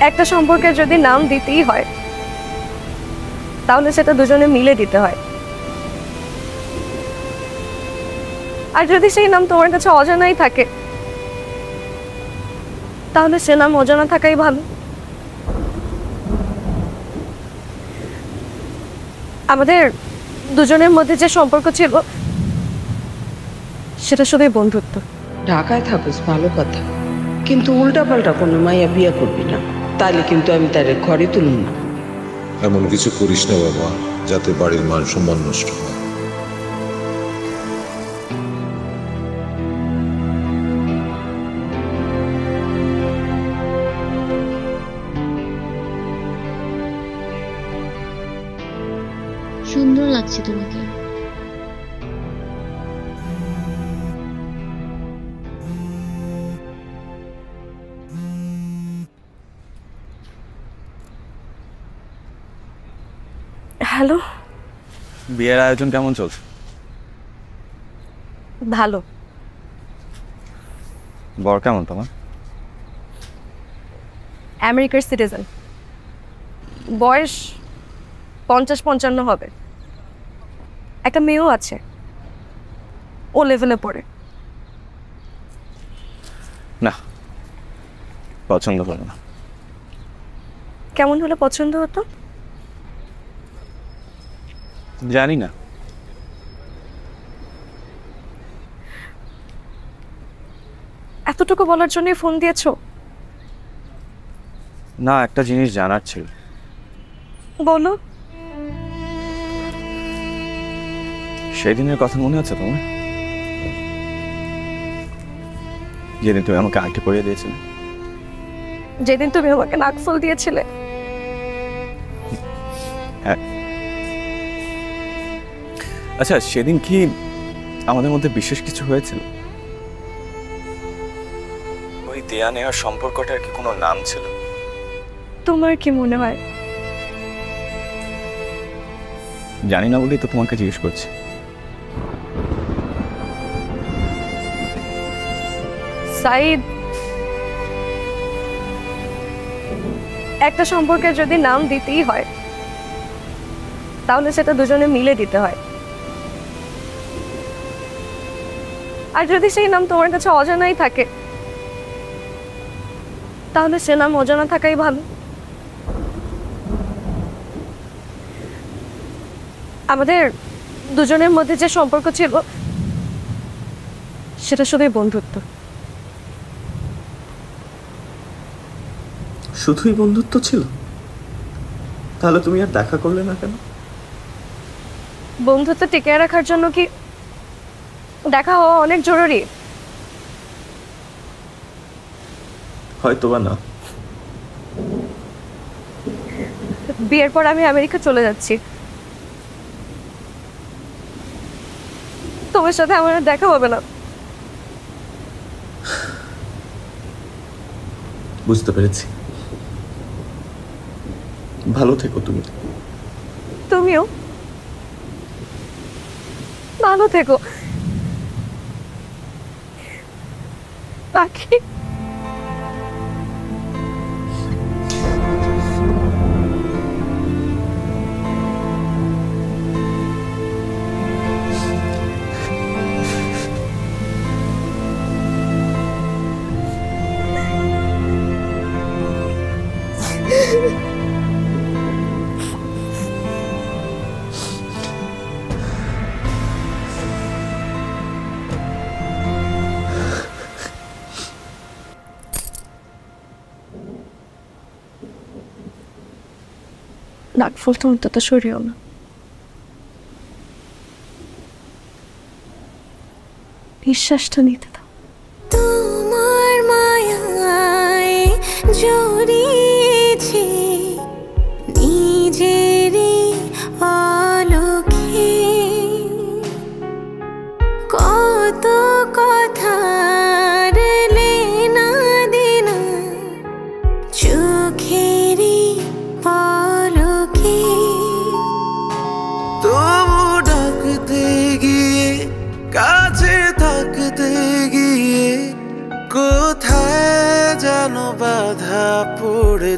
একটা সম্পর্কে যদি নাম দিতেই হয় তাহলে সেটা দুজনে মিলে দিতে হয়। আর যদি সেই নাম তোমার কাছে অজানাই থাকে তাহলে সে নাম অজানা থাকাই ভালো। আমাদের দুজনের মধ্যে যে সম্পর্ক ছিল সেটা শুধুই বন্ধুত্ব। ঢাকায় থাকুস ভালো কথা, কিন্তু উল্টাপাল্টা কোনো মাইয়া বিয়ে করবি না, তাইলে কিন্তু আমি তার ঘরে তুলুম না। এমন কিছু করিস না বাবা, যাতে বাড়ির মান সম্মান নষ্ট হয়। সুন্দর লাগছে তোমাকে। হ্যালো, বিয়ের আয়োজন কেমন চলছে? ভালো। বর কেমন তোমার? আমেরিকার সিটিজেন, বয়স 50-55 হবে। একটা মেয়েও আছে, ও লেভেলে পড়ে। না, পছন্দ করো না। কেমন হলে পছন্দ হতো? জানি না। এতটুকু বলার জন্যই ফোন দিয়েছো? না, একটা জিনিস জানার ছিল। বলো। সেদিনের কথা মনে আছে তোমার? যেদিন তুমি আমাকে আংটি পরিয়ে দিয়েছিলে। যেদিন তুমি আমাকে নাকফুল দিয়েছিলে। হ্যাঁ। আচ্ছা, সেদিন কি আমাদের মধ্যে বিশেষ কিছু হয়েছিল? ওই দেয়া নেওয়ার সম্পর্কটার কি কোনো নাম ছিল? তোমার কি মনে হয়? জানি না বলেই তো তোমাকে জিজ্ঞেস করছি। সাইদ, একটা সম্পর্কে যদি নাম দিতেই হয় তাহলে সেটা দুজনে মিলে দিতে হয়। আর যদি সেই নাম তোমার কাছে অজানাই থাকে তাহলে সে নাম অজানা থাকাই ভালো। আমাদের দুজনের মধ্যে যে সম্পর্ক ছিল সেটা শুধুই বন্ধুত্ব। শুধুই বন্ধুত্ব ছিল? তাহলে তুমি আর দেখা করলে না কেন? বন্ধুত্ব টিকিয়ে রাখার জন্য কি দেখা হওয়া অনেক জরুরি? হয়তোবা না। বিয়ের পর আমি আমেরিকা চলে যাচ্ছি, তোমার সাথে আমার আর দেখা হবে না। বুঝতে পেরেছি। ভালো থেকো তুমি। তুমিও ভালো থেকো পাখি। নাকফুল তো অন্তত সরিও না। নিঃশ্বাসটা নিতে দাও। তোমার মায়ায় জড়িয়েছি নিজেরই আলোকে, কত কথার লেনা দেনা চোখেরই পলকে। তবু ডাকতে গিয়ে কাছে থাকতে গিয়ে কোথায় যেন বাধা পড়ে